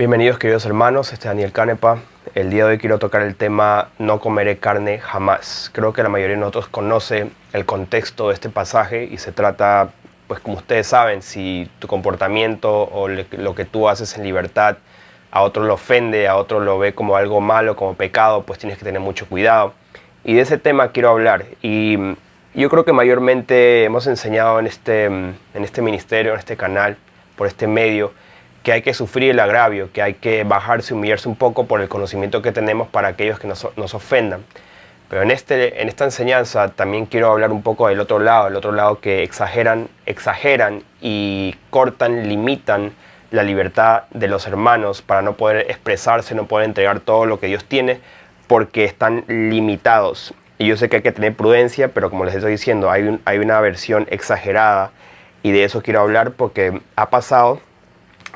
Bienvenidos queridos hermanos, este es Daniel Canepa. El día de hoy quiero tocar el tema no comeré carne jamás. Creo que la mayoría de nosotros conoce el contexto de este pasaje y se trata, pues como ustedes saben, si tu comportamiento o lo que tú haces en libertad a otro lo ofende, a otro lo ve como algo malo, como pecado, pues tienes que tener mucho cuidado. Y de ese tema quiero hablar. Y yo creo que mayormente hemos enseñado en este ministerio, en este canal, por este medio, que hay que sufrir el agravio, que hay que bajarse, humillarse un poco por el conocimiento que tenemos para aquellos que nos ofendan. Pero en esta enseñanza también quiero hablar un poco del otro lado, el otro lado que exageran y cortan, limitan la libertad de los hermanos para no poder expresarse, no poder entregar todo lo que Dios tiene, porque están limitados. Y yo sé que hay que tener prudencia, pero como les estoy diciendo, hay una versión exagerada, y de eso quiero hablar porque ha pasado.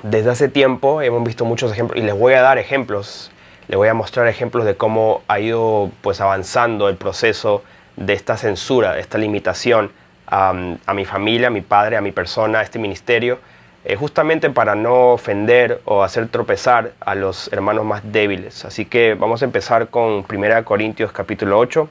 Desde hace tiempo hemos visto muchos ejemplos y les voy a dar ejemplos, les voy a mostrar ejemplos de cómo ha ido pues avanzando el proceso de esta censura, de esta limitación a mi familia, a mi padre, a mi persona, a este ministerio, justamente para no ofender o hacer tropezar a los hermanos más débiles. Así que vamos a empezar con 1 Corintios capítulo 8,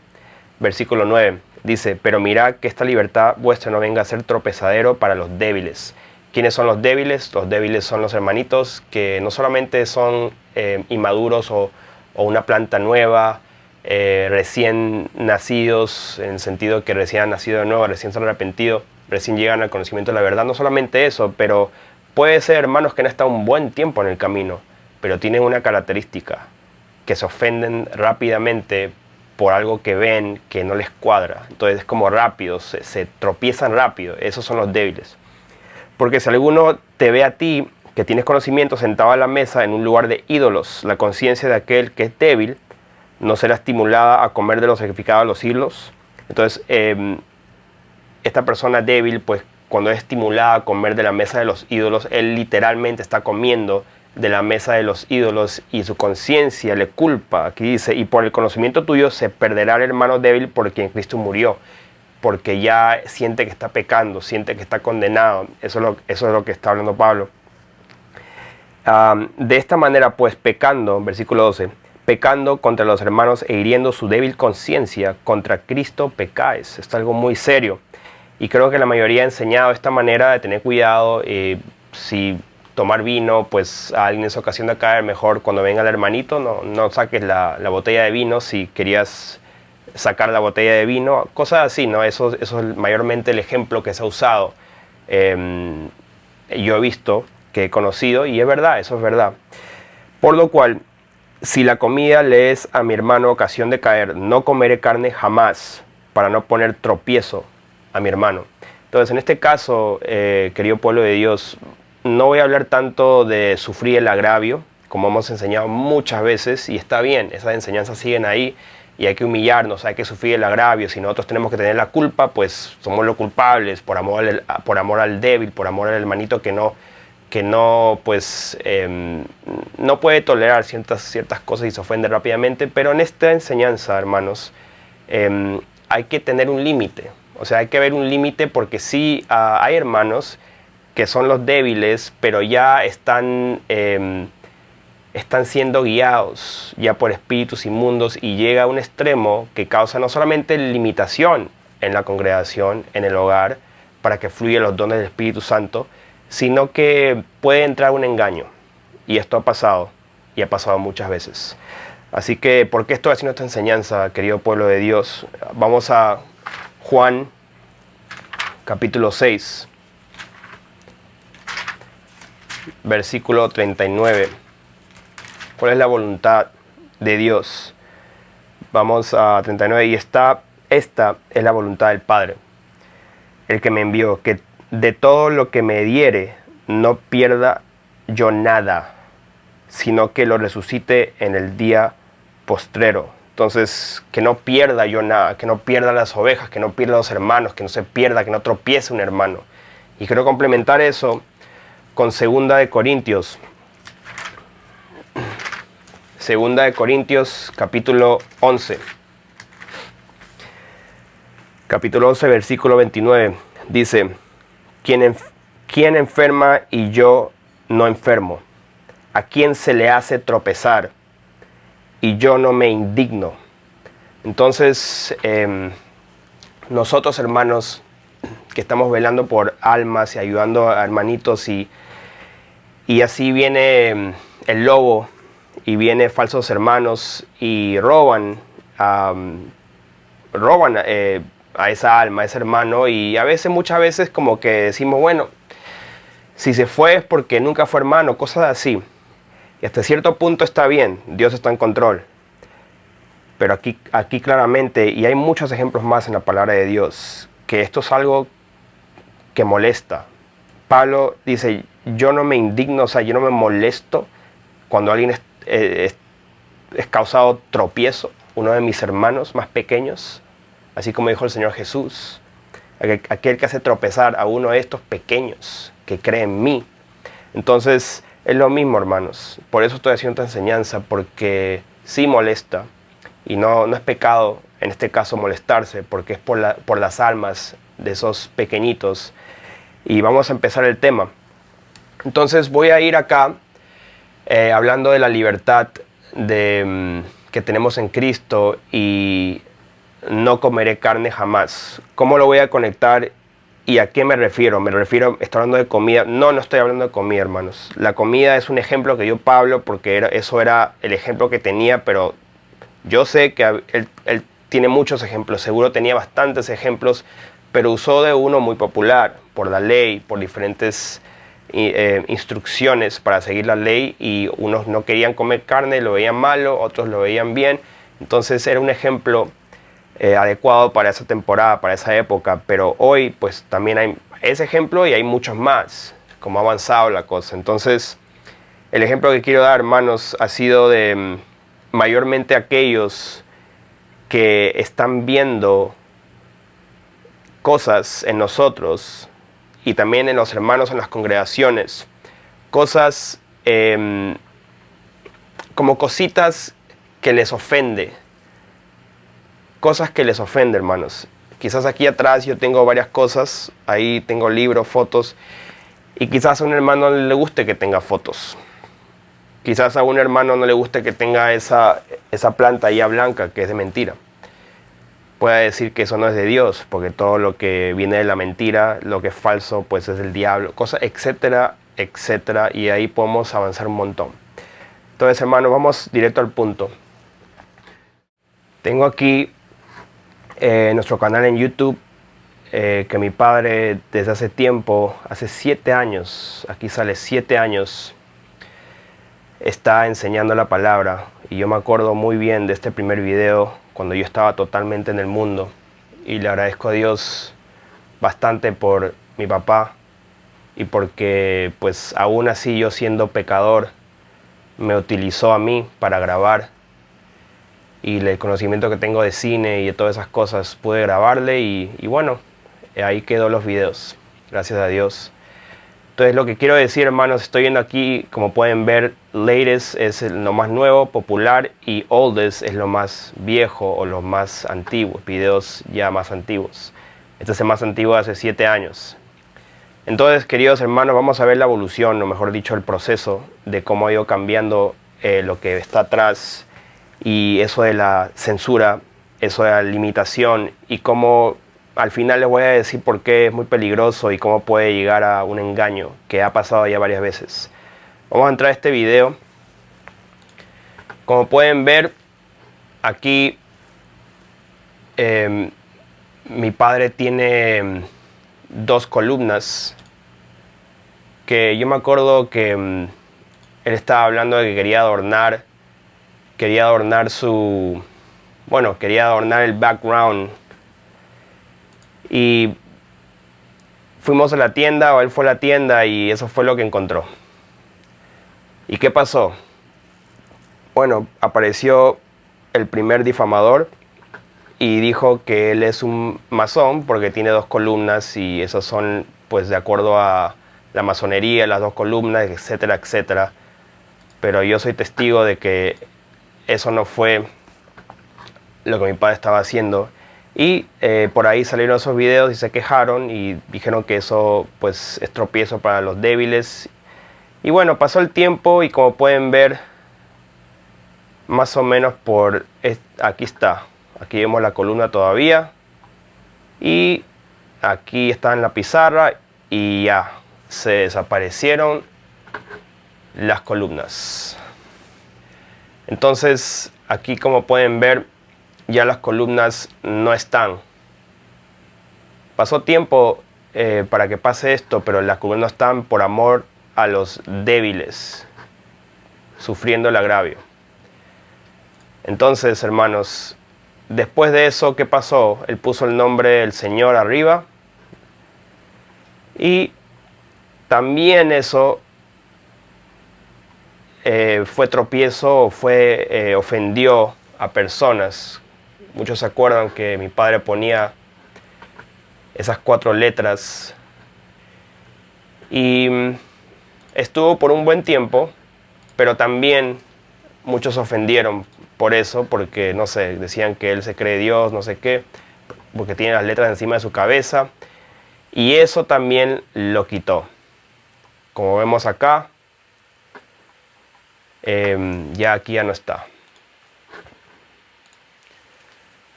versículo 9. Dice, pero mirad que esta libertad vuestra no venga a ser tropezadero para los débiles. ¿Quiénes son los débiles? Los débiles son los hermanitos que no solamente son inmaduros o una planta nueva, recién nacidos, en el sentido que recién han nacido de nuevo, recién se han arrepentido, recién llegan al conocimiento de la verdad. No solamente eso, pero puede ser hermanos que han estado un buen tiempo en el camino, pero tienen una característica, que se ofenden rápidamente por algo que ven que no les cuadra. Entonces es como rápidos, se tropiezan rápido. Esos son los débiles. Porque si alguno te ve a ti, que tienes conocimiento, sentado a la mesa en un lugar de ídolos, la conciencia de aquel que es débil no será estimulada a comer de los sacrificados a los ídolos. Entonces, esta persona débil, pues cuando es estimulada a comer de la mesa de los ídolos, él literalmente está comiendo de la mesa de los ídolos y su conciencia le culpa. Aquí dice, y por el conocimiento tuyo se perderá el hermano débil por quien Cristo murió. Porque ya siente que está pecando, siente que está condenado. Eso es lo que está hablando Pablo. De esta manera, pues, pecando, versículo 12, pecando contra los hermanos e hiriendo su débil conciencia, contra Cristo pecáis. Esto es algo muy serio. Y creo que la mayoría ha enseñado esta manera de tener cuidado. Si tomar vino, pues a alguien es ocasión de caer, mejor cuando venga el hermanito, no saques la botella de vino si querías sacar la botella de vino, cosas así, ¿no? Eso es mayormente el ejemplo que se ha usado. Yo he visto, que he conocido, y es verdad, eso es verdad. Por lo cual, si la comida le es a mi hermano ocasión de caer, no comeré carne jamás, para no poner tropiezo a mi hermano. Entonces, en este caso, querido pueblo de Dios, no voy a hablar tanto de sufrir el agravio, como hemos enseñado muchas veces, y está bien, esas enseñanzas siguen ahí, y hay que humillarnos, hay que sufrir el agravio. Si nosotros tenemos que tener la culpa, pues somos los culpables por amor al débil, por amor al hermanito que no puede tolerar ciertas cosas y se ofende rápidamente. Pero en esta enseñanza, hermanos, hay que tener un límite. O sea, hay que ver un límite, porque sí hay hermanos que son los débiles, pero ya están siendo guiados ya por espíritus inmundos, y llega a un extremo que causa no solamente limitación en la congregación, en el hogar, para que fluyan los dones del Espíritu Santo, sino que puede entrar un engaño. Y esto ha pasado, y ha pasado muchas veces. Así que, ¿por qué estoy haciendo esta enseñanza, querido pueblo de Dios? Vamos a Juan, capítulo 6, versículo 39. ¿Cuál es la voluntad de Dios? Vamos a 39. Y esta es la voluntad del Padre, el que me envió, que de todo lo que me diere no pierda yo nada, sino que lo resucite en el día postrero. Entonces, que no pierda yo nada, que no pierda las ovejas, que no pierda los hermanos, que no se pierda, que no tropiece un hermano. Y quiero complementar eso con 2 Corintios. 2 Corintios, capítulo 11. Capítulo 11, versículo 29. Dice, ¿quién enferma y yo no enfermo? a quien se le hace tropezar y yo no me indigno. Entonces, nosotros, hermanos, que estamos velando por almas y ayudando a hermanitos, y así viene el lobo y viene falsos hermanos y roban a esa alma, a ese hermano, y muchas veces como que decimos, bueno, si se fue es porque nunca fue hermano, cosas así. Y hasta cierto punto está bien, Dios está en control. Pero aquí claramente, y hay muchos ejemplos más en la palabra de Dios, que esto es algo que molesta. Pablo dice, yo no me indigno, o sea, yo no me molesto cuando alguien es causado tropiezo, uno de mis hermanos más pequeños, así como dijo el Señor Jesús, aquel que hace tropezar a uno de estos pequeños que cree en mí. Entonces, es lo mismo, hermanos. Por eso estoy haciendo esta enseñanza, porque sí molesta, y no es pecado, en este caso, molestarse, porque es por las almas de esos pequeñitos. Y vamos a empezar el tema. Entonces, voy a ir acá hablando de la libertad que tenemos en Cristo y no comeré carne jamás. ¿Cómo lo voy a conectar y a qué me refiero? Estoy hablando de comida. No estoy hablando de comida, hermanos. La comida es un ejemplo que dio Pablo porque eso era el ejemplo que tenía, pero yo sé que él tiene muchos ejemplos, seguro tenía bastantes ejemplos, pero usó de uno muy popular, por la ley, por diferentes instrucciones para seguir la ley, y unos no querían comer carne, lo veían malo, otros lo veían bien. Entonces era un ejemplo adecuado para esa temporada, para esa época, pero hoy pues también hay ese ejemplo y hay muchos más, como ha avanzado la cosa. Entonces el ejemplo que quiero dar, hermanos, ha sido de mayormente aquellos que están viendo cosas en nosotros y también en los hermanos en las congregaciones, cosas como cositas que les ofende. Cosas que les ofenden, hermanos. Quizás aquí atrás yo tengo varias cosas, ahí tengo libros, fotos, y quizás a un hermano no le guste que tenga fotos. Quizás a un hermano no le guste que tenga esa planta ahí blanca, que es de mentira. Puede decir que eso no es de Dios, porque todo lo que viene de la mentira, lo que es falso, pues es del diablo, cosas, etcétera, etcétera, y ahí podemos avanzar un montón. Entonces, hermanos, vamos directo al punto. Tengo aquí nuestro canal en YouTube, que mi padre desde hace tiempo, hace 7 años, aquí sale 7 años, está enseñando la palabra. Y yo me acuerdo muy bien de este primer video cuando yo estaba totalmente en el mundo, y le agradezco a Dios bastante por mi papá, y porque pues aún así yo siendo pecador me utilizó a mí para grabar, y el conocimiento que tengo de cine y de todas esas cosas pude grabarle, y bueno, ahí quedó los videos, gracias a Dios. Entonces lo que quiero decir, hermanos, estoy viendo aquí, como pueden ver, latest es lo más nuevo, popular, y oldest es lo más viejo o lo más antiguo, videos ya más antiguos. Este es el más antiguo de hace 7 años. Entonces, queridos hermanos, vamos a ver la evolución, o mejor dicho, el proceso de cómo ha ido cambiando lo que está atrás, y eso de la censura, eso de la limitación, y cómo al final les voy a decir por qué es muy peligroso y cómo puede llegar a un engaño que ha pasado ya varias veces. Vamos a entrar a este video. Como pueden ver, aquí mi padre tiene 2 columnas que yo me acuerdo que él estaba hablando de que quería adornar quería adornar el background. Y fuimos a la tienda, o él fue a la tienda, y eso fue lo que encontró. ¿Y qué pasó? Bueno, apareció el primer difamador y dijo que él es un masón porque tiene 2 columnas, y esas son pues de acuerdo a la masonería, las 2 columnas, etcétera, etcétera. Pero yo soy testigo de que eso no fue lo que mi padre estaba haciendo. Y por ahí salieron esos videos y se quejaron y dijeron que eso pues es tropiezo para los débiles, Y bueno, pasó el tiempo y como pueden ver, más o menos por... aquí está. Aquí vemos la columna todavía. Y aquí está en la pizarra y ya se desaparecieron las columnas. Entonces, aquí como pueden ver, ya las columnas no están. Pasó tiempo para que pase esto, pero las columnas no están por amor a los débiles, sufriendo el agravio. Entonces, hermanos, después de eso, ¿qué pasó? Él puso el nombre del Señor arriba. Y también eso fue tropiezo, ofendió a personas. Muchos se acuerdan que mi padre ponía esas 4 letras. Y estuvo por un buen tiempo, pero también muchos se ofendieron por eso, porque, no sé, decían que él se cree Dios, no sé qué, porque tiene las letras encima de su cabeza. Y eso también lo quitó. Como vemos acá, ya aquí ya no está.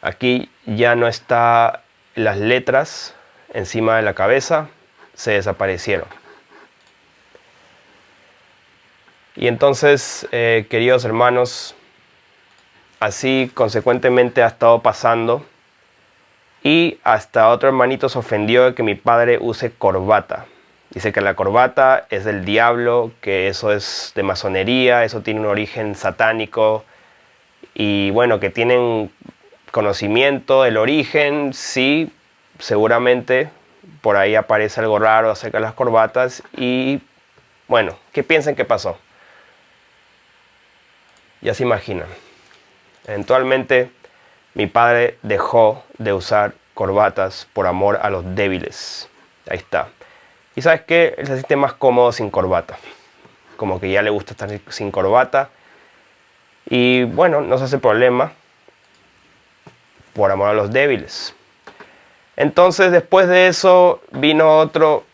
Aquí ya no está las letras encima de la cabeza, se desaparecieron. Y entonces, queridos hermanos, así consecuentemente ha estado pasando. Y hasta otro hermanito se ofendió de que mi padre use corbata. Dice que la corbata es del diablo, que eso es de masonería, eso tiene un origen satánico. Y bueno, que tienen conocimiento del origen, sí, seguramente por ahí aparece algo raro acerca de las corbatas. Y bueno, ¿qué piensan que pasó? Ya se imaginan. Eventualmente mi padre dejó de usar corbatas por amor a los débiles. Ahí está. Y ¿sabes qué? Él se siente más cómodo sin corbata. Como que ya le gusta estar sin corbata. Y bueno, no se hace problema por amor a los débiles. Entonces después de eso vino otro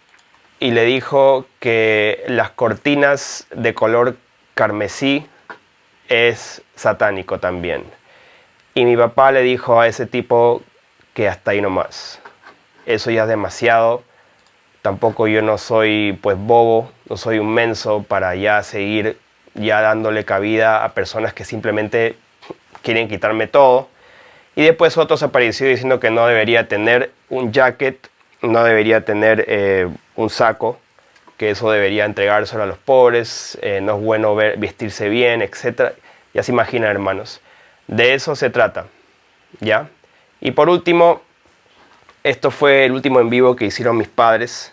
y le dijo que las cortinas de color carmesí es satánico también. Y mi papá le dijo a ese tipo que hasta ahí nomás. Eso ya es demasiado. Tampoco yo no soy pues bobo, no soy un menso para ya seguir ya dándole cabida a personas que simplemente quieren quitarme todo. Y después otro se apareció diciendo que no debería tener un jacket, no debería tener un saco, que eso debería entregárselo a los pobres, no es bueno vestirse bien, etc. Ya se imaginan, hermanos. De eso se trata, ¿ya? Y por último, esto fue el último en vivo que hicieron mis padres.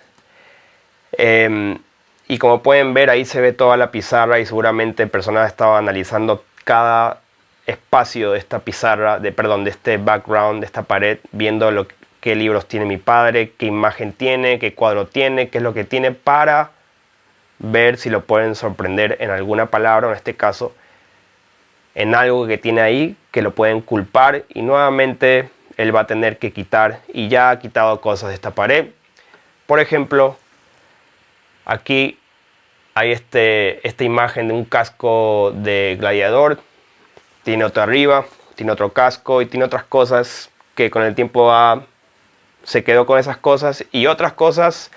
Y como pueden ver, ahí se ve toda la pizarra y seguramente personas estaban analizando cada espacio de esta pizarra, de este background, de esta pared, viendo qué libros tiene mi padre, qué imagen tiene, qué cuadro tiene, qué es lo que tiene, para ver si lo pueden sorprender en alguna palabra, en este caso, en algo que tiene ahí, que lo pueden culpar, y nuevamente él va a tener que quitar, y ya ha quitado cosas de esta pared. Por ejemplo, aquí hay esta imagen de un casco de gladiador, tiene otro arriba, tiene otro casco y tiene otras cosas que con el tiempo se quedó con esas cosas, y otras cosas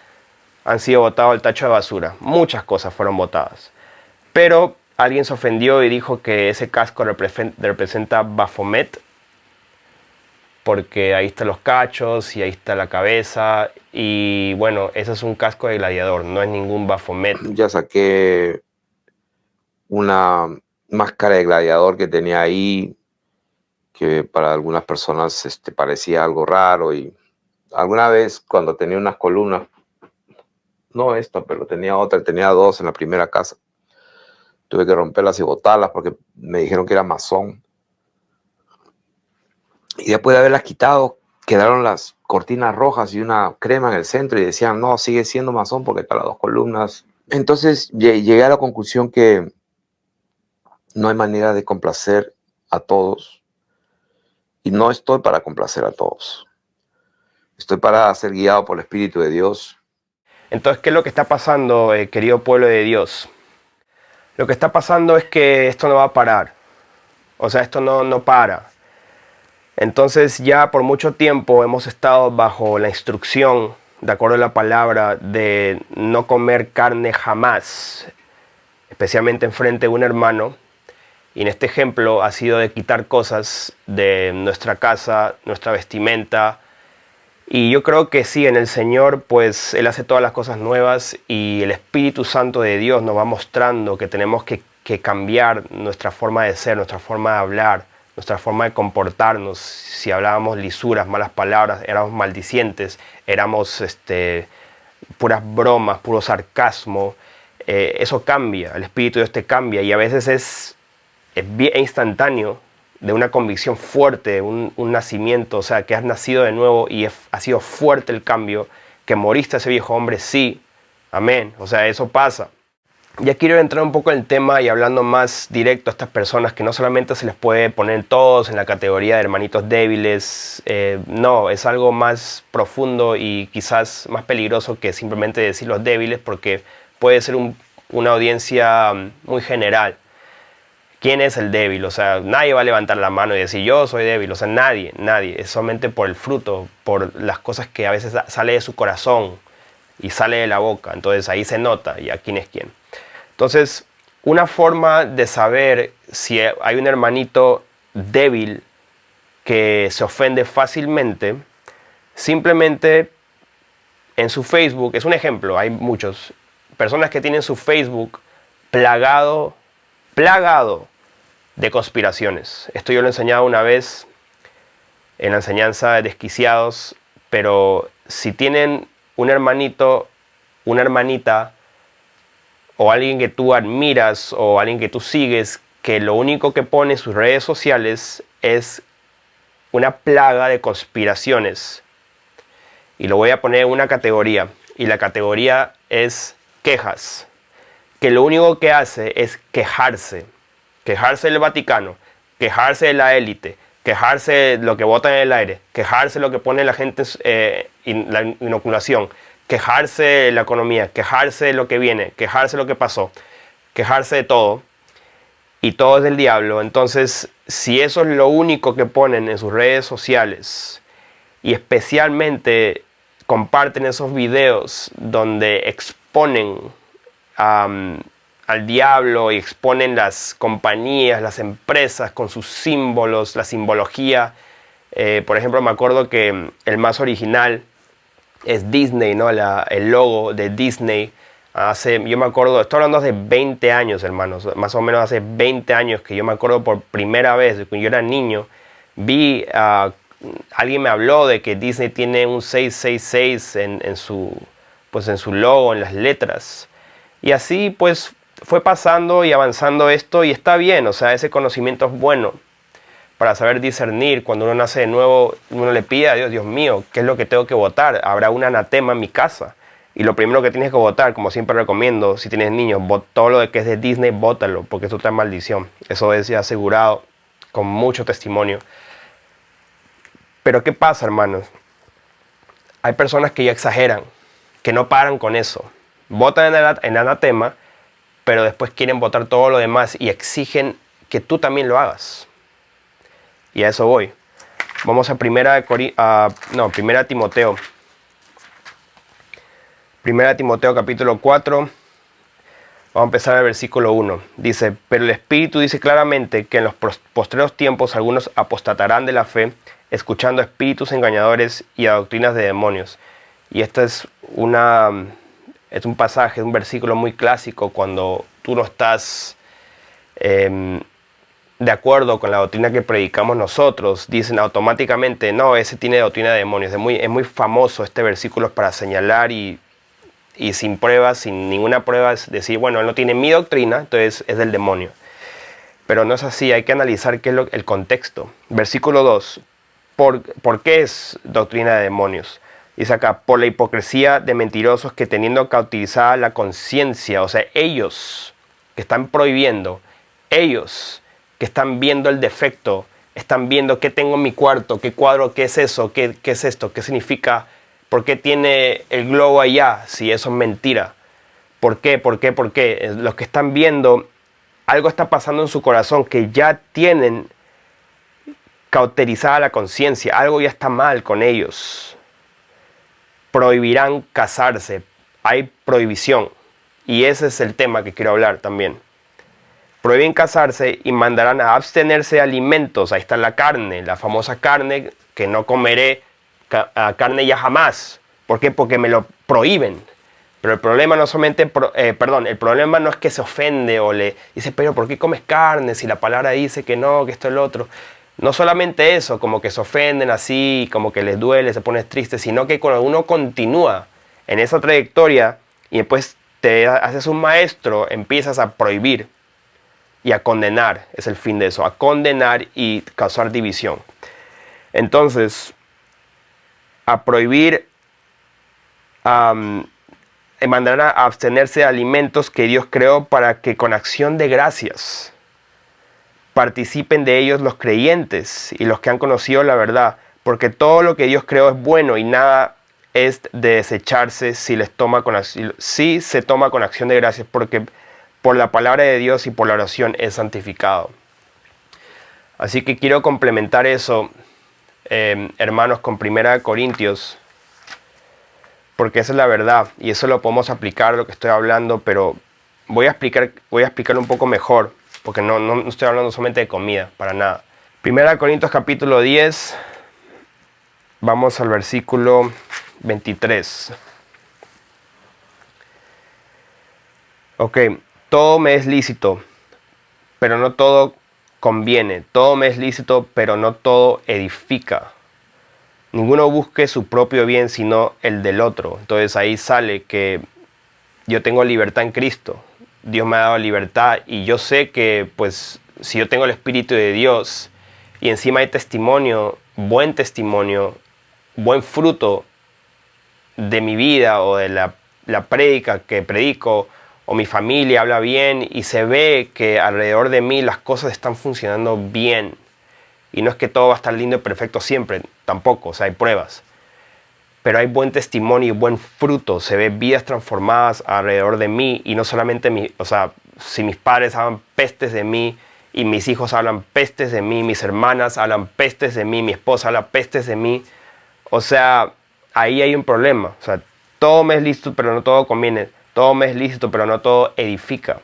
han sido botadas al tacho de basura. Muchas cosas fueron botadas. Pero alguien se ofendió y dijo que ese casco representa Baphomet, porque ahí están los cachos y ahí está la cabeza. Y bueno, ese es un casco de gladiador, no es ningún Baphomet. Ya saqué una máscara de gladiador que tenía ahí, que para algunas personas parecía algo raro. Y alguna vez cuando tenía unas columnas, no esta, pero tenía otra, tenía 2 en la primera casa, tuve que romperlas y botarlas porque me dijeron que era masón. Y después de haberlas quitado, quedaron las cortinas rojas y una crema en el centro, y decían, no, sigue siendo masón porque están las 2 columnas. Entonces llegué a la conclusión que no hay manera de complacer a todos, y no estoy para complacer a todos. Estoy para ser guiado por el Espíritu de Dios. Entonces, ¿qué es lo que está pasando, querido pueblo de Dios? Lo que está pasando es que esto no va a parar. O sea, esto no para. Entonces ya por mucho tiempo hemos estado bajo la instrucción, de acuerdo a la palabra, de no comer carne jamás, especialmente enfrente de un hermano. Y en este ejemplo ha sido de quitar cosas de nuestra casa, nuestra vestimenta. Y yo creo que sí, en el Señor, pues Él hace todas las cosas nuevas y el Espíritu Santo de Dios nos va mostrando que tenemos que cambiar nuestra forma de ser, nuestra forma de hablar, nuestra forma de comportarnos. Si hablábamos lisuras, malas palabras, éramos maldicientes, éramos puras bromas, puro sarcasmo. Eso cambia, el Espíritu de Dios te cambia y a veces es bien instantáneo, de una convicción fuerte, un nacimiento, o sea, que has nacido de nuevo y ha sido fuerte el cambio, que moriste a ese viejo hombre, sí, amén, o sea, eso pasa. Ya quiero entrar un poco en el tema y hablando más directo a estas personas que no solamente se les puede poner todos en la categoría de hermanitos débiles, no, es algo más profundo y quizás más peligroso que simplemente decir los débiles porque puede ser una audiencia muy general. ¿Quién es el débil? O sea, nadie va a levantar la mano y decir yo soy débil. O sea, nadie. Es solamente por el fruto, por las cosas que a veces sale de su corazón y sale de la boca. Entonces ahí se nota ya quién es quién. Entonces, una forma de saber si hay un hermanito débil que se ofende fácilmente, simplemente en su Facebook, es un ejemplo, hay muchos, personas que tienen su Facebook plagado de conspiraciones. Esto yo lo he enseñado una vez en la enseñanza de Desquiciados, pero si tienen un hermanito, una hermanita, o alguien que tú admiras, o alguien que tú sigues, que lo único que pone en sus redes sociales es una plaga de conspiraciones, y lo voy a poner en una categoría, y la categoría es quejas, que lo único que hace es quejarse del Vaticano, quejarse de la élite, quejarse de lo que botan en el aire, quejarse de lo que pone la gente en la inoculación, quejarse de la economía, quejarse de lo que viene, quejarse de lo que pasó, quejarse de todo, y todo es del diablo. Entonces, si eso es lo único que ponen en sus redes sociales, y especialmente comparten esos videos donde exponen al diablo y exponen las compañías, las empresas con sus símbolos, la simbología. Por ejemplo, me acuerdo que el más original es Disney, ¿no? El logo de Disney. Yo me acuerdo, estoy hablando hace 20 años, hermanos, más o menos hace 20 años que yo me acuerdo por primera vez, cuando yo era niño, vi, alguien me habló de que Disney tiene un 666 en su logo, en las letras. Y así pues fue pasando y avanzando esto y está bien, o sea, ese conocimiento es bueno para saber discernir. Cuando uno nace de nuevo, uno le pide a Dios, Dios mío, ¿qué es lo que tengo que votar? Habrá un anatema en mi casa. Y lo primero que tienes que votar, como siempre recomiendo, si tienes niños, todo lo que es de Disney, bótalo, porque eso trae maldición. Eso es ya asegurado con mucho testimonio. Pero ¿qué pasa, hermanos? Hay personas que ya exageran, que no paran con eso. Votan en anatema, pero después quieren votar todo lo demás y exigen que tú también lo hagas. Y a eso voy. Vamos a primera Timoteo. Primera Timoteo capítulo 4. Vamos a empezar el versículo 1. Dice, pero el Espíritu dice claramente que en los postreros tiempos algunos apostatarán de la fe, escuchando a espíritus engañadores y a doctrinas de demonios. Y esta es un pasaje, un versículo muy clásico cuando tú no estás de acuerdo con la doctrina que predicamos nosotros. Dicen automáticamente, no, ese tiene doctrina de demonios. Es muy famoso este versículo para señalar y sin pruebas, sin ninguna prueba, es decir, bueno, él no tiene mi doctrina, entonces es del demonio. Pero no es así, hay que analizar qué es el contexto. Versículo 2, ¿por qué es doctrina de demonios? Dice acá, por la hipocresía de mentirosos que teniendo cauterizada la conciencia, o sea, ellos que están prohibiendo, ellos que están viendo el defecto, están viendo qué tengo en mi cuarto, qué cuadro, qué es eso, qué es esto, qué significa, por qué tiene el globo allá, si eso es mentira. ¿Por qué? Los que están viendo algo está pasando en su corazón, que ya tienen cauterizada la conciencia, algo ya está mal con ellos. Prohibirán casarse, hay prohibición. Y ese es el tema que quiero hablar también. Prohíben casarse y mandarán a abstenerse de alimentos. Ahí está la carne, la famosa carne, que no comeré carne ya jamás. ¿Por qué? Porque me lo prohíben. Pero el problema no solamente, el problema no es que se ofende o le dice, pero ¿por qué comes carne si la palabra dice que no, que esto es lo otro? No solamente eso, como que se ofenden así, como que les duele, se pone triste, sino que cuando uno continúa en esa trayectoria y después te haces un maestro, empiezas a prohibir y a condenar, es el fin de eso, a condenar y causar división. Entonces, a prohibir, mandarán a abstenerse de alimentos que Dios creó para que con acción de gracias participen de ellos los creyentes y los que han conocido la verdad, porque todo lo que Dios creó es bueno y nada es de desecharse si se toma con acción de gracias, porque por la palabra de Dios y por la oración es santificado. Así que quiero complementar eso, hermanos, con 1 Corintios, porque esa es la verdad y eso lo podemos aplicar a lo que estoy hablando, pero voy a explicar un poco mejor, porque no estoy hablando solamente de comida, para nada. 1 Corintios capítulo 10, vamos al versículo 23. Ok, todo me es lícito, pero no todo conviene. Todo me es lícito, pero no todo edifica. Ninguno busque su propio bien, sino el del otro. Entonces ahí sale que yo tengo libertad en Cristo. Dios me ha dado libertad y yo sé que pues si yo tengo el Espíritu de Dios y encima hay testimonio, buen fruto de mi vida o de la prédica que predico, o mi familia habla bien y se ve que alrededor de mí las cosas están funcionando bien. Y no es que todo va a estar lindo y perfecto siempre, tampoco, o sea, hay pruebas. Pero hay buen testimonio y buen fruto, se ve vidas transformadas alrededor de mí y no solamente si mis padres hablan pestes de mí y mis hijos hablan pestes de mí, mis hermanas hablan pestes de mí, mi esposa habla pestes de mí, o sea, ahí hay un problema. O sea, todo me es lícito, pero no todo conviene. Todo me es lícito, pero no todo edifica.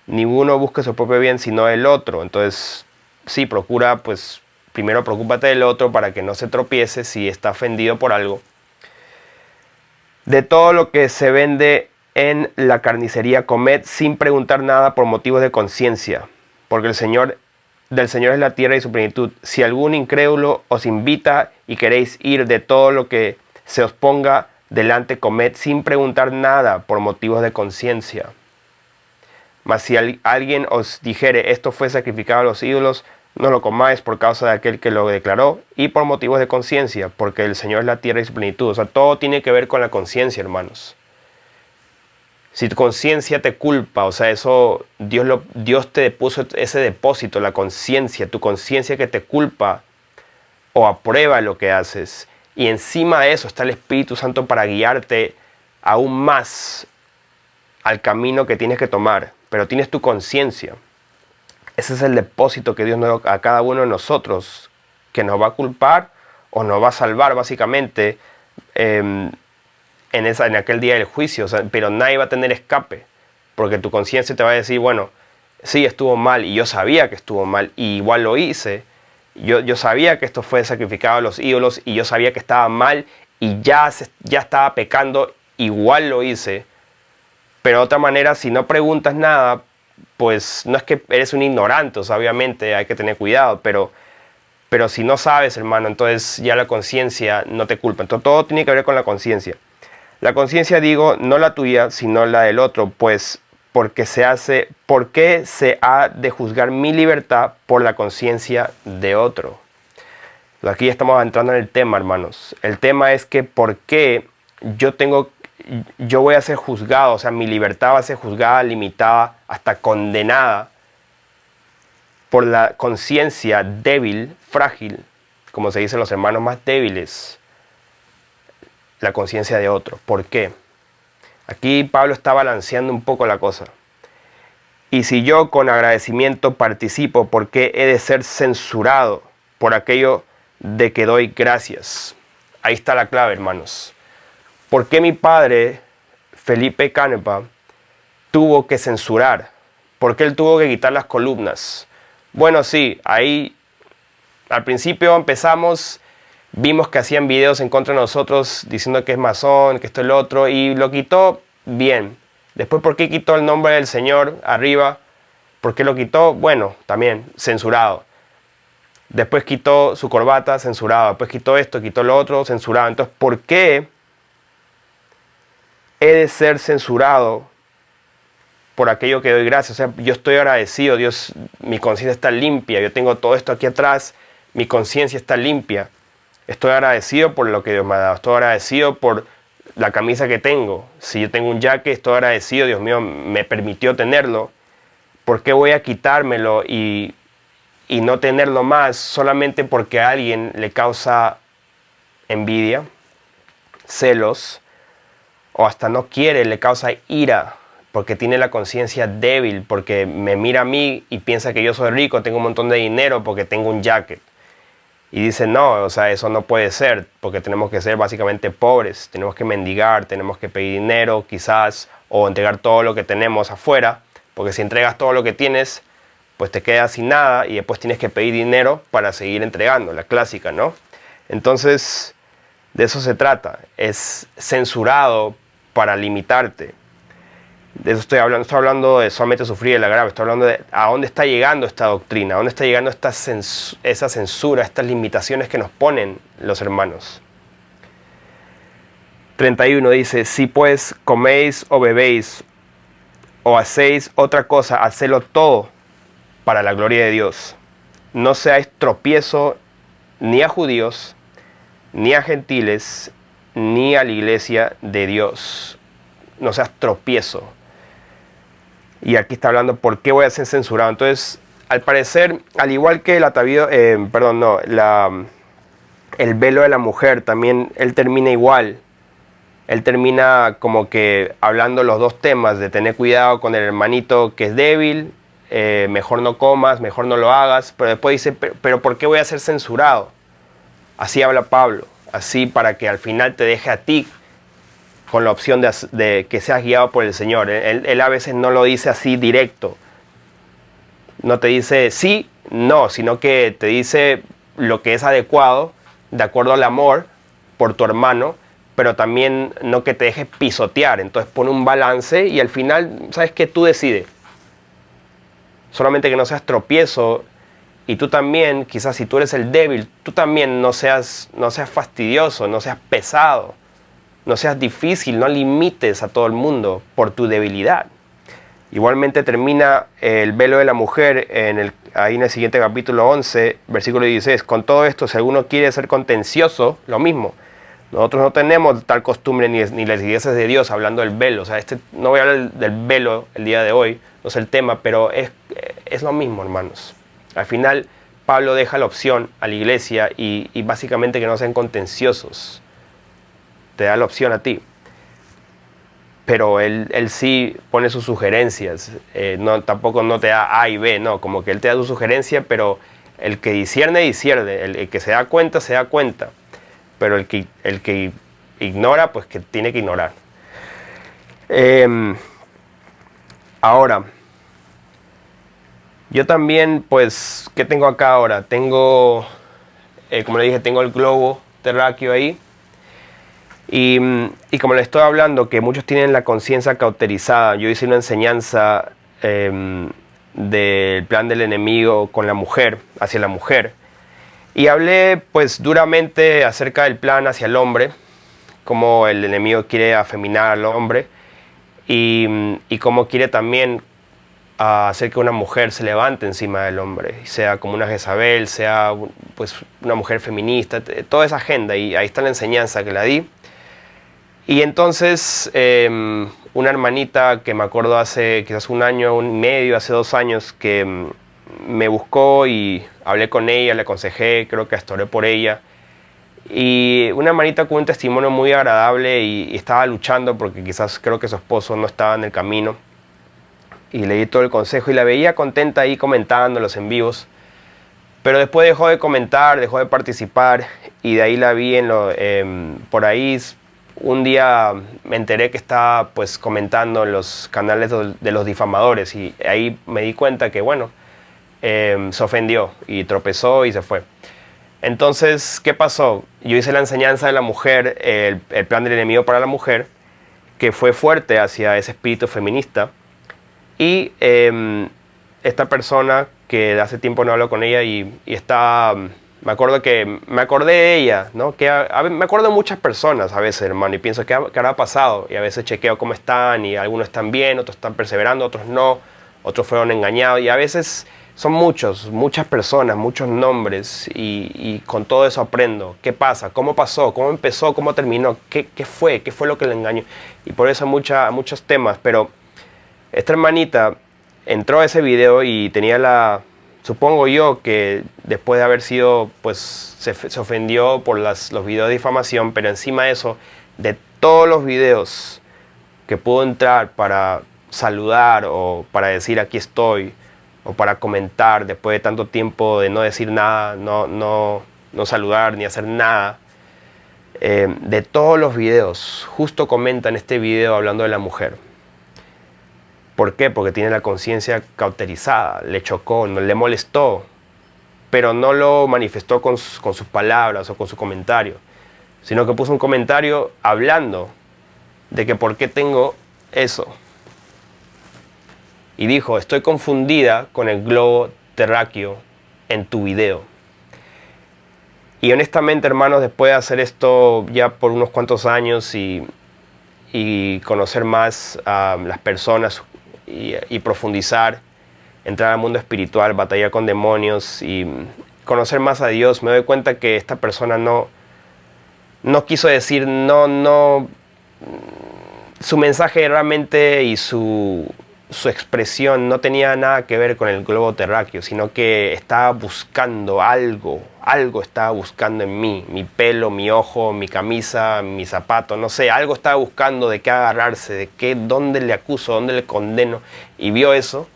Ninguno busca su propio bien, sino el otro. Entonces, sí, primero preocúpate del otro para que no se tropiece si está ofendido por algo. De todo lo que se vende en la carnicería, comed sin preguntar nada por motivos de conciencia, porque del Señor es la tierra y su plenitud. Si algún incrédulo os invita y queréis ir, de todo lo que se os ponga delante, comed sin preguntar nada por motivos de conciencia. Mas si alguien os dijere, esto fue sacrificado a los ídolos, no lo comáis por causa de aquel que lo declaró y por motivos de conciencia, porque el Señor es la tierra y su plenitud. O sea, todo tiene que ver con la conciencia, hermanos. Si tu conciencia te culpa, o sea, eso Dios te puso ese depósito, la conciencia, tu conciencia que te culpa o aprueba lo que haces. Y encima de eso está el Espíritu Santo para guiarte aún más al camino que tienes que tomar. Pero tienes tu conciencia. Ese es el depósito que Dios nos da a cada uno de nosotros, que nos va a culpar o nos va a salvar básicamente en aquel día del juicio. O sea, pero nadie va a tener escape, porque tu conciencia te va a decir, bueno, sí, estuvo mal y yo sabía que estuvo mal y igual lo hice. Yo sabía que esto fue sacrificado a los ídolos y yo sabía que estaba mal y ya estaba pecando, igual lo hice. Pero de otra manera, si no preguntas nada, pues no es que eres un ignorante, o sea, obviamente hay que tener cuidado, pero si no sabes, hermano, entonces ya la conciencia no te culpa. Entonces todo tiene que ver con la conciencia. La conciencia, digo, no la tuya, sino la del otro, pues ¿por qué se ha de juzgar mi libertad por la conciencia de otro? Aquí ya estamos entrando en el tema, hermanos. El tema es que ¿por qué yo voy a ser juzgado? O sea, mi libertad va a ser juzgada, limitada, hasta condenada por la conciencia débil, frágil, como se dicen los hermanos más débiles, la conciencia de otro. ¿Por qué? Aquí Pablo está balanceando un poco la cosa. Y si yo con agradecimiento participo, ¿por qué he de ser censurado por aquello de que doy gracias? Ahí está la clave, hermanos. ¿Por qué mi padre, Felipe Canepa, tuvo que censurar? ¿Por qué él tuvo que quitar las columnas? Bueno, sí, ahí al principio empezamos, vimos que hacían videos en contra de nosotros diciendo que es masón, que esto es lo otro, y lo quitó bien. Después, ¿por qué quitó el nombre del Señor arriba? ¿Por qué lo quitó? Bueno, también censurado. Después quitó su corbata, censurado. Después quitó esto, quitó lo otro, censurado. Entonces, ¿por qué he de ser censurado por aquello que doy gracias? O sea, yo estoy agradecido, Dios, mi conciencia está limpia, yo tengo todo esto aquí atrás, mi conciencia está limpia. Estoy agradecido por lo que Dios me ha dado, estoy agradecido por la camisa que tengo. Si yo tengo un jaque, estoy agradecido, Dios mío, me permitió tenerlo. ¿Por qué voy a quitármelo y no tenerlo más solamente porque a alguien le causa envidia, celos, o hasta no quiere, le causa ira, porque tiene la conciencia débil, porque me mira a mí y piensa que yo soy rico, tengo un montón de dinero porque tengo un jacket? Y dice, no, o sea, eso no puede ser, porque tenemos que ser básicamente pobres, tenemos que mendigar, tenemos que pedir dinero quizás, o entregar todo lo que tenemos afuera, porque si entregas todo lo que tienes, pues te quedas sin nada y después tienes que pedir dinero para seguir entregando, la clásica, ¿no? Entonces, de eso se trata, es censurado para limitarte. De eso estoy hablando de solamente sufrir el agravio, estoy hablando de a dónde está llegando esta doctrina, a dónde está llegando esa censura, estas limitaciones que nos ponen los hermanos. 31 dice, si pues coméis o bebéis o hacéis otra cosa, hacedlo todo para la gloria de Dios. No seáis tropiezo ni a judíos, ni a gentiles, ni a la iglesia de Dios. No seas tropiezo. Y aquí está hablando por qué voy a ser censurado. Entonces, al parecer, al igual que el atavío, el velo de la mujer, también él termina igual. Él termina como que hablando los dos temas de tener cuidado con el hermanito que es débil, mejor no comas, mejor no lo hagas, pero después dice, pero ¿por qué voy a ser censurado? Así habla Pablo, así para que al final te deje a ti con la opción de que seas guiado por el Señor. Él a veces no lo dice así directo, no te dice sí, no, sino que te dice lo que es adecuado, de acuerdo al amor por tu hermano, pero también no que te deje pisotear. Entonces pone un balance y al final, ¿sabes qué? Tú decides. Solamente que no seas tropiezo y tú también, quizás si tú eres el débil, tú también no seas fastidioso, no seas pesado, no seas difícil, no limites a todo el mundo por tu debilidad. Igualmente termina el velo de la mujer ahí en el siguiente capítulo 11, versículo 16. Con todo esto, si alguno quiere ser contencioso, lo mismo. Nosotros no tenemos tal costumbre ni las iglesias de Dios hablando del velo. O sea, no voy a hablar del velo el día de hoy, no es el tema, pero es lo mismo, hermanos. Al final, Pablo deja la opción a la iglesia y básicamente que no sean contenciosos. Te da la opción a ti. Pero él sí pone sus sugerencias. Tampoco no te da A y B, no. Como que él te da su sugerencia, pero el que discierne, discierne. El que se da cuenta, se da cuenta. Pero el que ignora, pues que tiene que ignorar. Ahora, yo también, pues, ¿qué tengo acá ahora? Tengo, como le dije, tengo el globo terráqueo ahí. Y como le estoy hablando, que muchos tienen la conciencia cauterizada. Yo hice una enseñanza del plan del enemigo con la mujer, hacia la mujer. Y hablé pues duramente acerca del plan hacia el hombre, cómo el enemigo quiere afeminar al hombre y cómo quiere también hacer que una mujer se levante encima del hombre, sea como una Jezabel, sea pues una mujer feminista, toda esa agenda. Y ahí está la enseñanza que la di. Y entonces una hermanita que me acuerdo hace quizás un año, un medio, hace 2 años, que me buscó y hablé con ella, le aconsejé, creo que hasta oré por ella. Y una hermanita con un testimonio muy agradable y estaba luchando porque quizás creo que su esposo no estaba en el camino. y le di todo el consejo y la veía contenta ahí comentando los en vivos. Pero después dejó de comentar, dejó de participar y de ahí la vi por ahí. Un día me enteré que estaba pues comentando en los canales de los difamadores y ahí me di cuenta que bueno, se ofendió y tropezó y se fue. Entonces, ¿qué pasó? Yo hice la enseñanza de la mujer, el plan del enemigo para la mujer, que fue fuerte hacia ese espíritu feminista. Y esta persona, que hace tiempo no hablo con ella me acordé de ella, ¿no? Me acuerdo de muchas personas a veces, hermano, y pienso, ¿qué habrá pasado? Y a veces chequeo cómo están, y algunos están bien, otros están perseverando, otros no, otros fueron engañados, y a veces son muchas personas, muchos nombres, y con todo eso aprendo. ¿Qué pasa? ¿Cómo pasó? ¿Cómo empezó? ¿Cómo terminó? ¿Qué fue? ¿Qué fue lo que le engañó? Y por eso muchos temas, pero esta hermanita entró a ese video y tenía supongo yo que después de haber sido, pues se ofendió por los videos de difamación, pero encima de eso, de todos los videos que pudo entrar para saludar o para decir aquí estoy, o para comentar después de tanto tiempo de no decir nada, no saludar ni hacer nada, de todos los videos, justo comenta en este video hablando de la mujer. ¿Por qué? Porque tiene la conciencia cauterizada, le chocó, no le molestó, pero no lo manifestó con sus palabras o con su comentario, sino que puso un comentario hablando de que por qué tengo eso. Y dijo, estoy confundida con el globo terráqueo en tu video. Y honestamente, hermanos, después de hacer esto ya por unos cuantos años y conocer más a las personas y profundizar, entrar al mundo espiritual, batallar con demonios y conocer más a Dios, me doy cuenta que esta persona no quiso decir, su mensaje realmente y su expresión no tenía nada que ver con el globo terráqueo, sino que estaba buscando algo estaba buscando en mí, mi pelo, mi ojo, mi camisa, mi zapato, no sé, algo estaba buscando de qué agarrarse, dónde le acuso, dónde le condeno, y vio eso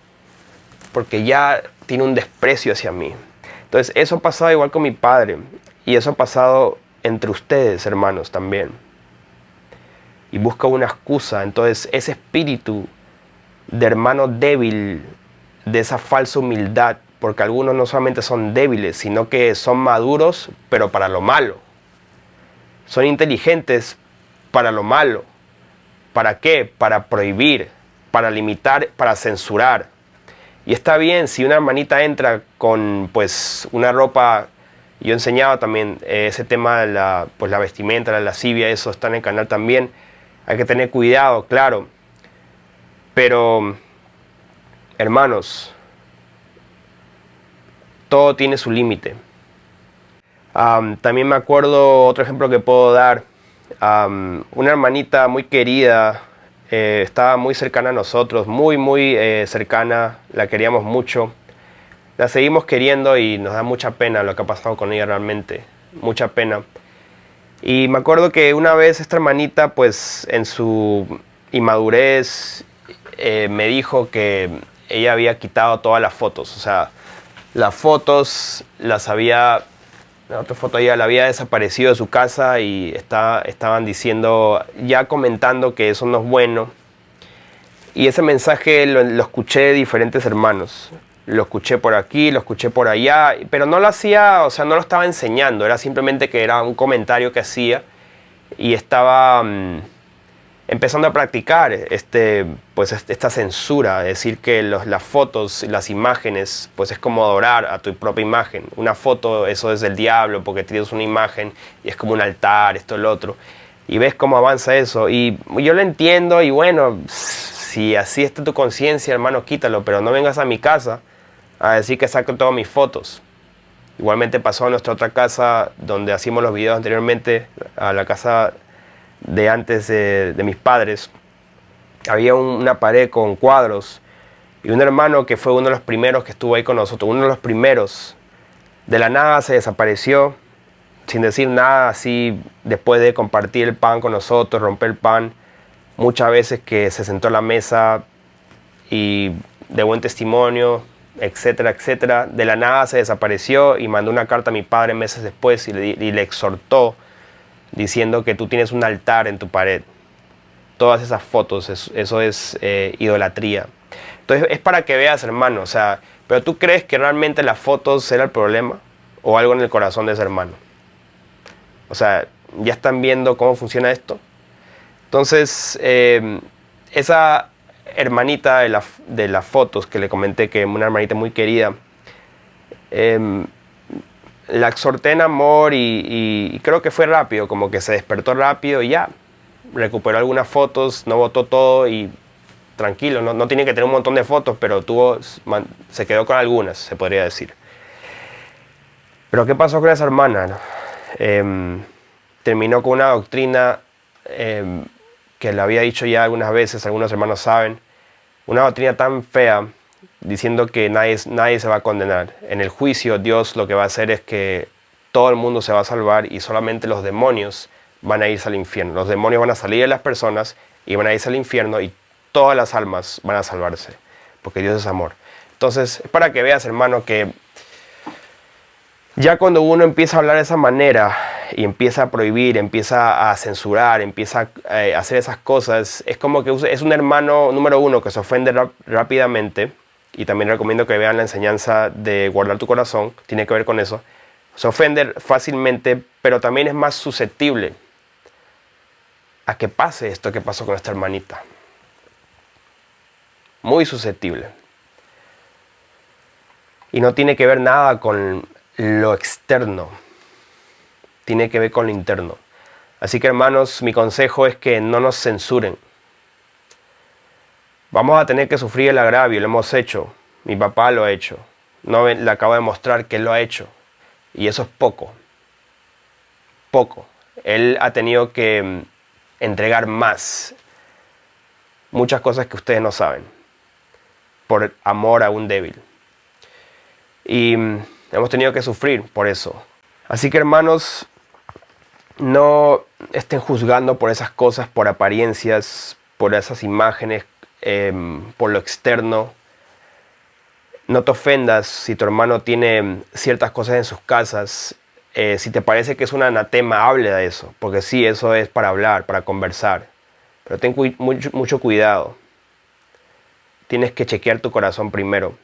porque ya tiene un desprecio hacia mí. Entonces eso ha pasado igual con mi padre, y eso ha pasado entre ustedes, hermanos, también, y busca una excusa. Entonces ese espíritu de hermano débil, de esa falsa humildad, porque algunos no solamente son débiles, sino que son maduros, pero para lo malo. Son inteligentes para lo malo. ¿Para qué? Para prohibir, para limitar, para censurar. Y está bien si una hermanita entra con pues una ropa. Yo enseñaba también ese tema de la vestimenta, la lascivia, eso está en el canal también. Hay que tener cuidado, claro. Pero, hermanos, todo tiene su límite. También me acuerdo otro ejemplo que puedo dar. Una hermanita muy querida, estaba muy cercana a nosotros, muy cercana, la queríamos mucho. La seguimos queriendo y nos da mucha pena lo que ha pasado con ella realmente, mucha pena. Y me acuerdo que una vez esta hermanita, pues en su inmadurez, me dijo que ella había quitado todas las fotos. O sea, las fotos las había... La otra foto ella la había desaparecido de su casa y estaban diciendo, ya comentando que eso no es bueno. Y ese mensaje lo escuché de diferentes hermanos. Lo escuché por aquí, lo escuché por allá, pero no lo hacía, o sea, no lo estaba enseñando, era simplemente que era un comentario que hacía y estaba empezando a practicar esta censura, es decir, que las fotos, las imágenes, pues es como adorar a tu propia imagen. Una foto, eso es del diablo, porque tienes una imagen y es como un altar, esto, lo otro. Y ves cómo avanza eso. Y yo lo entiendo y bueno, si así está tu conciencia, hermano, quítalo, pero no vengas a mi casa a decir que saco todas mis fotos. Igualmente pasó en nuestra otra casa donde hacíamos los videos anteriormente, a la casa de antes de mis padres. Había una pared con cuadros y un hermano que fue uno de los primeros que estuvo ahí con nosotros, uno de los primeros, de la nada se desapareció sin decir nada, así después de compartir el pan con nosotros, romper el pan. Muchas veces que se sentó a la mesa y de buen testimonio, etcétera, etcétera. De la nada se desapareció y mandó una carta a mi padre meses después y le exhortó diciendo que tú tienes un altar en tu pared. Todas esas fotos, eso es idolatría. Entonces es para que veas, hermano, o sea, pero ¿tú crees que realmente las fotos era el problema o algo en el corazón de ese hermano? O sea, ¿ya están viendo cómo funciona esto? Entonces, esa hermanita de las fotos que le comenté, que es una hermanita muy querida, la exhorté en amor y creo que fue rápido, como que se despertó rápido y ya, recuperó algunas fotos, no botó todo y tranquilo, no tiene que tener un montón de fotos, pero se quedó con algunas, se podría decir. Pero ¿qué pasó con esa hermana? Terminó con una doctrina que le había dicho ya algunas veces, algunos hermanos saben, una doctrina tan fea, diciendo que nadie se va a condenar. En el juicio Dios lo que va a hacer es que todo el mundo se va a salvar y solamente los demonios van a irse al infierno. Los demonios van a salir de las personas y van a irse al infierno y todas las almas van a salvarse, porque Dios es amor. Entonces, es para que veas, hermano, que ya cuando uno empieza a hablar de esa manera y empieza a prohibir, empieza a censurar, empieza a hacer esas cosas, es como que es un hermano, número uno, que se ofende rápidamente. Y también recomiendo que vean la enseñanza de guardar tu corazón, tiene que ver con eso. Se ofende fácilmente, pero también es más susceptible a que pase esto que pasó con esta hermanita. Muy susceptible. Y no tiene que ver nada con lo externo, tiene que ver con lo interno. Así que, hermanos, mi consejo es que no nos censuren. Vamos a tener que sufrir el agravio, lo hemos hecho. Mi papá lo ha hecho. No le acabo de mostrar que él lo ha hecho. Y eso es poco. Poco. Él ha tenido que entregar más. Muchas cosas que ustedes no saben. Por amor a un débil. Y hemos tenido que sufrir por eso. Así que, hermanos, no estén juzgando por esas cosas, por apariencias, por esas imágenes, por lo externo. No te ofendas si tu hermano tiene ciertas cosas en sus casas. Si te parece que es un anatema, hable de eso, porque sí, eso es para hablar, para conversar. Pero ten mucho cuidado. Tienes que chequear tu corazón primero.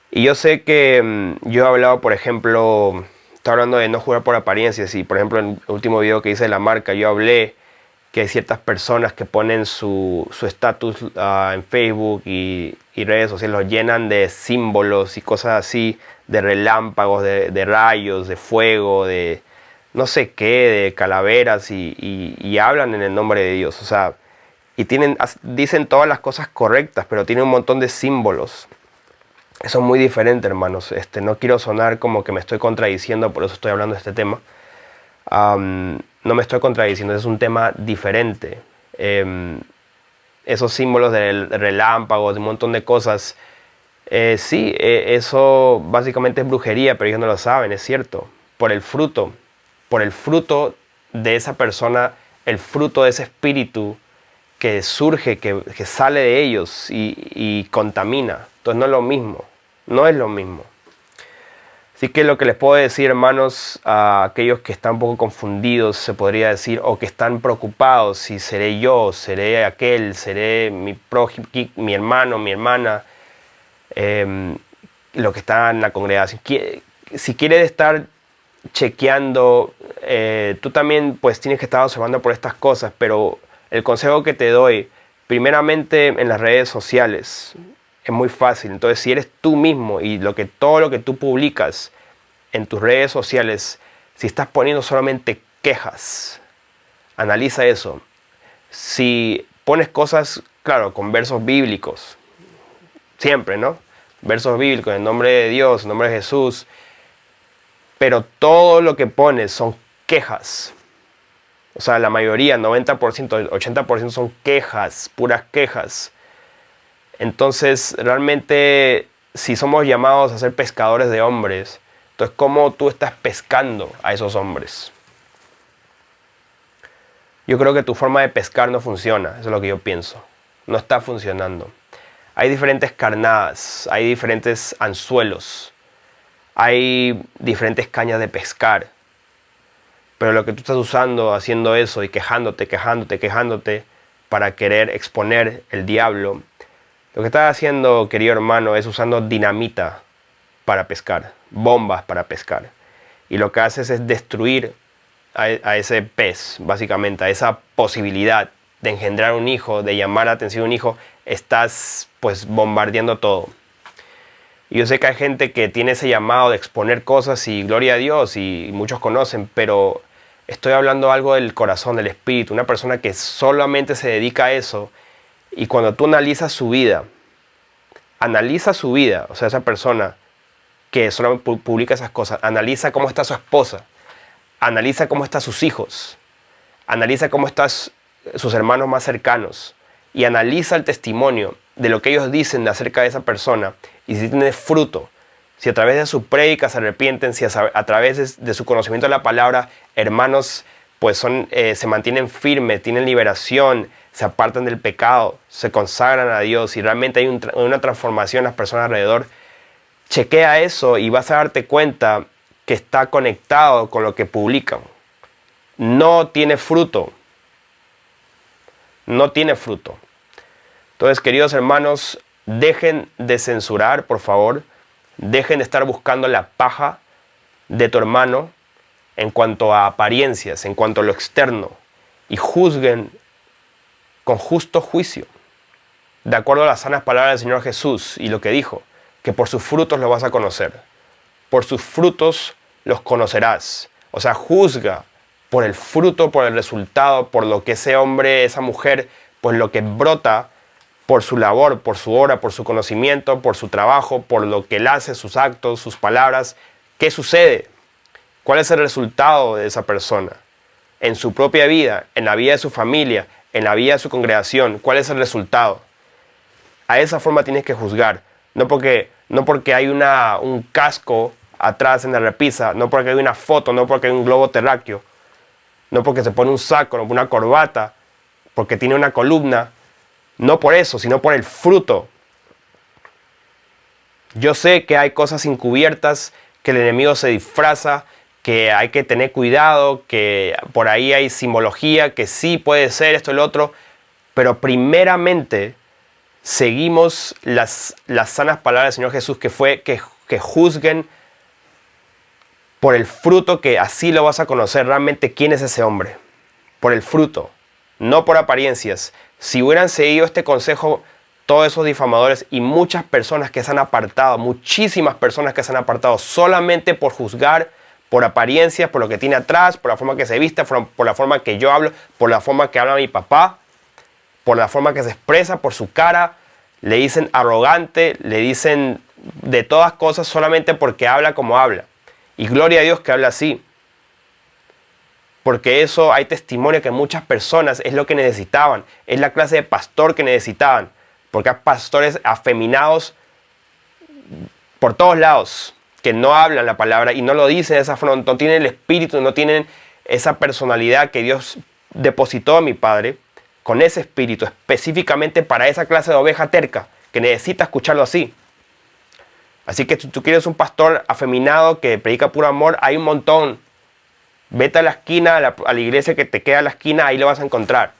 Y yo sé que yo he hablado, por ejemplo, estaba hablando de no jugar por apariencias. Y por ejemplo, en el último video que hice de la marca, yo hablé que hay ciertas personas que ponen su estatus en Facebook y redes sociales, los llenan de símbolos y cosas así, de relámpagos, de rayos, de fuego, de no sé qué, de calaveras y hablan en el nombre de Dios. O sea, y dicen todas las cosas correctas, pero tienen un montón de símbolos. Eso es muy diferente, hermanos. No quiero sonar como que me estoy contradiciendo, por eso estoy hablando de este tema. No me estoy contradiciendo, es un tema diferente. Esos símbolos de relámpagos, de un montón de cosas, sí, eso básicamente es brujería, pero ellos no lo saben, es cierto. Por el fruto de esa persona, el fruto de ese espíritu que surge, que sale de ellos y contamina. Entonces no es lo mismo, no es lo mismo. Así que lo que les puedo decir, hermanos, a aquellos que están un poco confundidos, se podría decir, o que están preocupados, si seré yo, seré aquel, seré mi hermano, mi hermana, lo que está en la congregación. Si quieres estar chequeando, tú también pues tienes que estar observando por estas cosas, pero el consejo que te doy, primeramente en las redes sociales, es muy fácil. Entonces, si eres tú mismo y todo lo que tú publicas en tus redes sociales, si estás poniendo solamente quejas, analiza eso. Si pones cosas, claro, con versos bíblicos, siempre, ¿no? Versos bíblicos en nombre de Dios, en nombre de Jesús, pero todo lo que pones son quejas. O sea, la mayoría, 90%, 80% son quejas, puras quejas. Entonces, realmente, si somos llamados a ser pescadores de hombres, entonces, ¿cómo tú estás pescando a esos hombres? Yo creo que tu forma de pescar no funciona, eso es lo que yo pienso. No está funcionando. Hay diferentes carnadas, hay diferentes anzuelos, hay diferentes cañas de pescar. Pero lo que tú estás usando, haciendo eso y quejándote para querer exponer el diablo, lo que estás haciendo, querido hermano, es usando dinamita para pescar, bombas para pescar. Y lo que haces es destruir a ese pez, básicamente, a esa posibilidad de engendrar un hijo, de llamar la atención a un hijo. Estás pues bombardeando todo. Y yo sé que hay gente que tiene ese llamado de exponer cosas y gloria a Dios y muchos conocen, pero estoy hablando algo del corazón, del espíritu, una persona que solamente se dedica a eso. Y cuando tú analiza su vida, o sea, esa persona que solamente publica esas cosas, analiza cómo está su esposa, analiza cómo están sus hijos, analiza cómo están sus hermanos más cercanos y analiza el testimonio de lo que ellos dicen acerca de esa persona y si tiene fruto, si a través de su prédica se arrepienten, si a través de su conocimiento de la palabra, hermanos, pues se mantienen firmes, tienen liberación, se apartan del pecado, se consagran a Dios y realmente hay una transformación en las personas alrededor. Chequea eso y vas a darte cuenta que está conectado con lo que publican. No tiene fruto. No tiene fruto. Entonces, queridos hermanos, dejen de censurar, por favor. Dejen de estar buscando la paja de tu hermano en cuanto a apariencias, en cuanto a lo externo. Y juzguen con justo juicio, de acuerdo a las sanas palabras del Señor Jesús y lo que dijo, que por sus frutos los vas a conocer. Por sus frutos los conocerás. O sea, juzga por el fruto, por el resultado, por lo que ese hombre, esa mujer, pues lo que brota por su labor, por su obra, por su conocimiento, por su trabajo, por lo que él hace, sus actos, sus palabras. ¿Qué sucede? ¿Cuál es el resultado de esa persona? En su propia vida, en la vida de su familia, en la vida de su congregación. ¿Cuál es el resultado? A esa forma tienes que juzgar. No porque hay un casco atrás en la repisa, no porque hay una foto, no porque hay un globo terráqueo, no porque se pone un saco, no una corbata, porque tiene una columna. No por eso, sino por el fruto. Yo sé que hay cosas encubiertas, que el enemigo se disfraza, que hay que tener cuidado, que por ahí hay simbología, que sí puede ser esto y lo otro, pero primeramente seguimos las sanas palabras del Señor Jesús, que fue que juzguen por el fruto, que así lo vas a conocer realmente quién es ese hombre. Por el fruto, no por apariencias. Si hubieran seguido este consejo, todos esos difamadores y muchas personas que se han apartado, muchísimas personas que se han apartado solamente por juzgar, por apariencias, por lo que tiene atrás, por la forma que se viste, por la forma que yo hablo, por la forma que habla mi papá, por la forma que se expresa, por su cara, le dicen arrogante, le dicen de todas cosas solamente porque habla como habla. Y gloria a Dios que habla así. Porque eso hay testimonio que muchas personas es lo que necesitaban, es la clase de pastor que necesitaban. Porque hay pastores afeminados por todos lados, que no hablan la palabra y no lo dicen de esa forma, no tienen el espíritu, no tienen esa personalidad que Dios depositó a mi padre, con ese espíritu específicamente para esa clase de oveja terca que necesita escucharlo así. Así que si tú quieres un pastor afeminado que predica puro amor, hay un montón. Vete a la esquina, a la iglesia que te queda a la esquina, ahí lo vas a encontrar.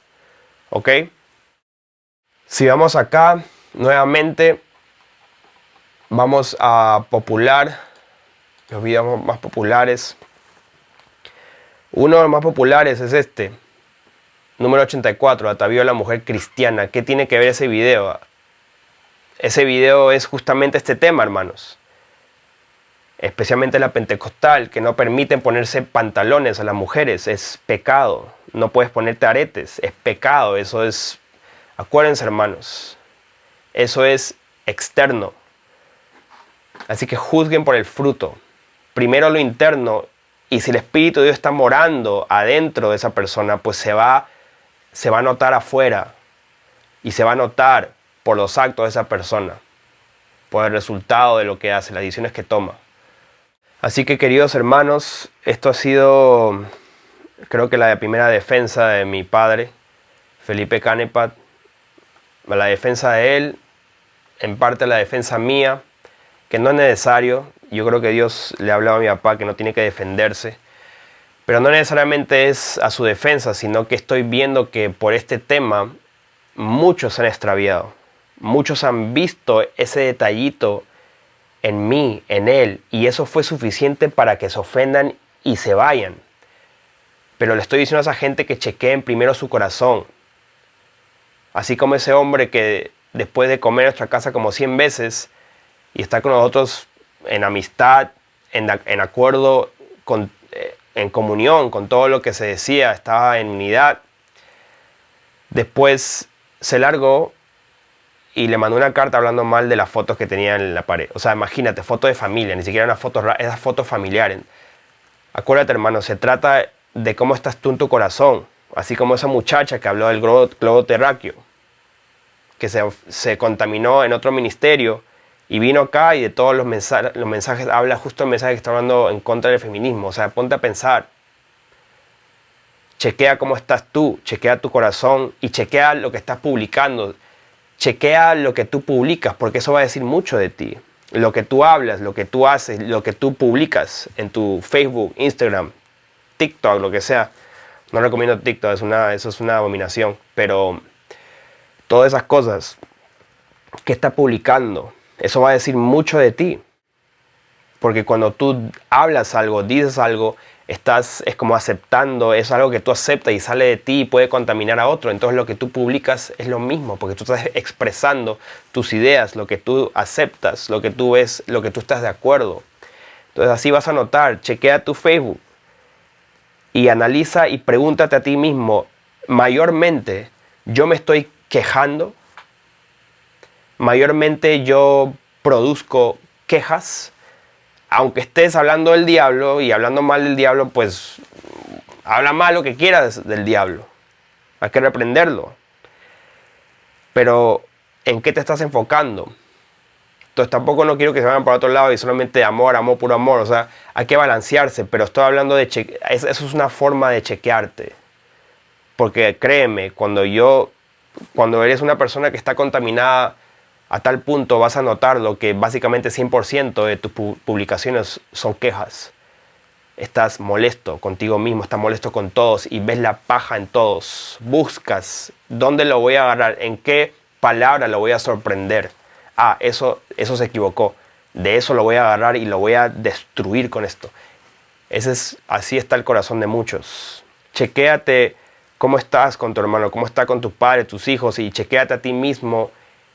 ¿Ok? Si vamos acá, nuevamente, vamos a popular, los videos más populares. Uno de los más populares es este, número 84, Atavío a la mujer cristiana. ¿Qué tiene que ver ese video? Ese video es justamente este tema, hermanos. Especialmente la pentecostal, que no permiten ponerse pantalones a las mujeres. Es pecado. No puedes ponerte aretes. Es pecado. Eso es... Acuérdense, hermanos. Eso es externo. Así que juzguen por el fruto. Primero lo interno. Y si el Espíritu de Dios está morando adentro de esa persona, pues se va a notar afuera. Y se va a notar por los actos de esa persona. Por el resultado de lo que hace, las decisiones que toma. Así que, queridos hermanos, esto ha sido, creo que la primera defensa de mi padre, Felipe Canepa, la defensa de él en parte la defensa mía, que no es necesario. Yo creo que Dios le ha hablado a mi papá que no tiene que defenderse. Pero no necesariamente es a su defensa, sino que estoy viendo que por este tema muchos se han extraviado. Muchos han visto ese detallito en mí, en él, y eso fue suficiente para que se ofendan y se vayan. Pero le estoy diciendo a esa gente que chequeen primero su corazón. Así como ese hombre que después de comer en nuestra casa como 100 veces y está con nosotros en amistad, en acuerdo, en comunión con todo lo que se decía, estaba en unidad. Después se largó y le mandó una carta hablando mal de las fotos que tenía en la pared. O sea, imagínate, fotos de familia, ni siquiera esas fotos familiares. Acuérdate, hermano, se trata de cómo estás tú en tu corazón. Así como esa muchacha que habló del globo terráqueo, que se contaminó en otro ministerio y vino acá y de todos los mensajes habla justo el mensaje que está hablando en contra del feminismo. O sea, ponte a pensar. Chequea cómo estás tú, chequea tu corazón y chequea lo que estás publicando. Chequea lo que tú publicas, porque eso va a decir mucho de ti. Lo que tú hablas, lo que tú haces, lo que tú publicas en tu Facebook, Instagram, TikTok, lo que sea. No recomiendo TikTok, eso es una abominación. Pero todas esas cosas que estás publicando, eso va a decir mucho de ti. Porque cuando tú hablas algo, dices algo, es como aceptando, es algo que tú aceptas y sale de ti y puede contaminar a otro. Entonces lo que tú publicas es lo mismo, porque tú estás expresando tus ideas, lo que tú aceptas, lo que tú ves, lo que tú estás de acuerdo. Entonces así vas a notar, chequea tu Facebook y analiza y pregúntate a ti mismo, mayormente yo me estoy quejando, mayormente yo produzco quejas. Aunque estés hablando del diablo y hablando mal del diablo, pues habla mal lo que quieras del diablo. Hay que reprenderlo. Pero, ¿en qué te estás enfocando? Entonces tampoco no quiero que se vayan para otro lado y solamente amor, puro amor. O sea, hay que balancearse, pero estoy hablando de eso es una forma de chequearte. Porque créeme, cuando eres una persona que está contaminada, a tal punto vas a notarlo que básicamente 100% de tus publicaciones son quejas. Estás molesto contigo mismo, estás molesto con todos y ves la paja en todos. Buscas dónde lo voy a agarrar, en qué palabra lo voy a sorprender. Ah, eso se equivocó. De eso lo voy a agarrar y lo voy a destruir con esto. Así está el corazón de muchos. Chequéate cómo estás con tu hermano, cómo está con tus padres, tus hijos y chequéate a ti mismo.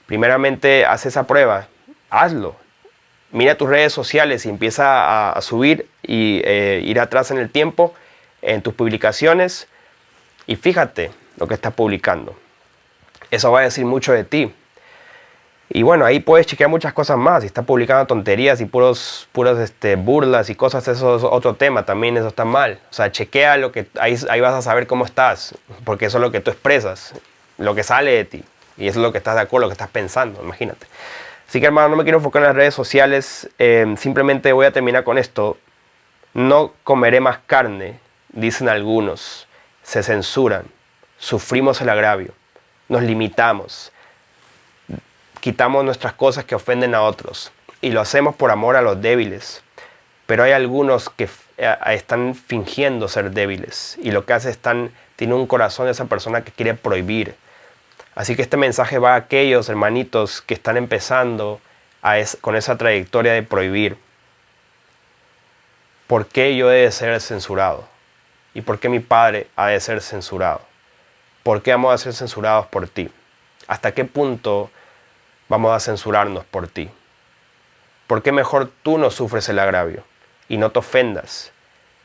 Primeramente, haz esa prueba, hazlo. Mira tus redes sociales y empieza a subir y ir atrás en el tiempo, en tus publicaciones y fíjate lo que estás publicando. Eso va a decir mucho de ti. Y bueno, ahí puedes chequear muchas cosas más. Si estás publicando tonterías y puras burlas y cosas, eso es otro tema, también eso está mal. O sea, chequea ahí vas a saber cómo estás, porque eso es lo que tú expresas, lo que sale de ti. Y eso es lo que estás de acuerdo, lo que estás pensando, imagínate. Así que hermano, no me quiero enfocar en las redes sociales. Simplemente voy a terminar con esto. No comeré más carne, dicen algunos. Se censuran. Sufrimos el agravio. Nos limitamos. Quitamos nuestras cosas que ofenden a otros. Y lo hacemos por amor a los débiles. Pero hay algunos que están fingiendo ser débiles. Y lo que hace tiene un corazón de esa persona que quiere prohibir. Así que este mensaje va a aquellos hermanitos que están empezando con esa trayectoria de prohibir. ¿Por qué yo he de ser censurado? ¿Y por qué mi padre ha de ser censurado? ¿Por qué vamos a ser censurados por ti? ¿Hasta qué punto vamos a censurarnos por ti? ¿Por qué mejor tú no sufres el agravio y no te ofendas?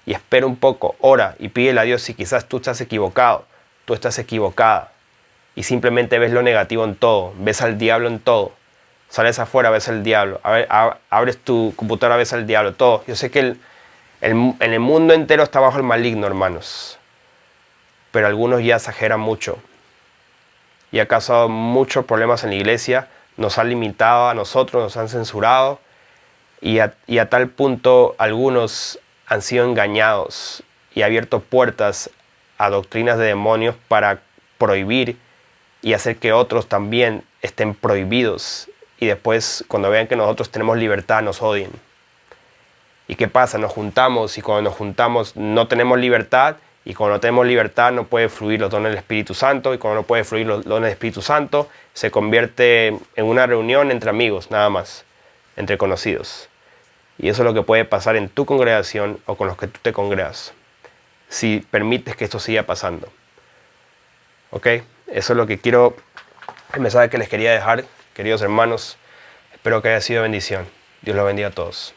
Y espera un poco, ora y pídele a Dios si quizás tú estás equivocado, tú estás equivocada. Y simplemente ves lo negativo en todo, ves al diablo en todo. Sales afuera, ves al diablo. Abres tu computadora, ves al diablo, todo. Yo sé que en el mundo entero está bajo el maligno, hermanos. Pero algunos ya exageran mucho. Y ha causado muchos problemas en la iglesia. Nos han limitado a nosotros, nos han censurado. Y a tal punto algunos han sido engañados y abierto puertas a doctrinas de demonios para prohibir y hacer que otros también estén prohibidos y después cuando vean que nosotros tenemos libertad nos odien. ¿Y qué pasa? Nos juntamos y cuando nos juntamos no tenemos libertad y cuando no tenemos libertad no puede fluir los dones del Espíritu Santo y cuando no puede fluir los dones del Espíritu Santo se convierte en una reunión entre amigos nada más, entre conocidos. Y eso es lo que puede pasar en tu congregación o con los que tú te congregas, si permites que esto siga pasando. ¿Ok? Eso es lo que quiero, el mensaje que les quería dejar, queridos hermanos. Espero que haya sido bendición. Dios los bendiga a todos.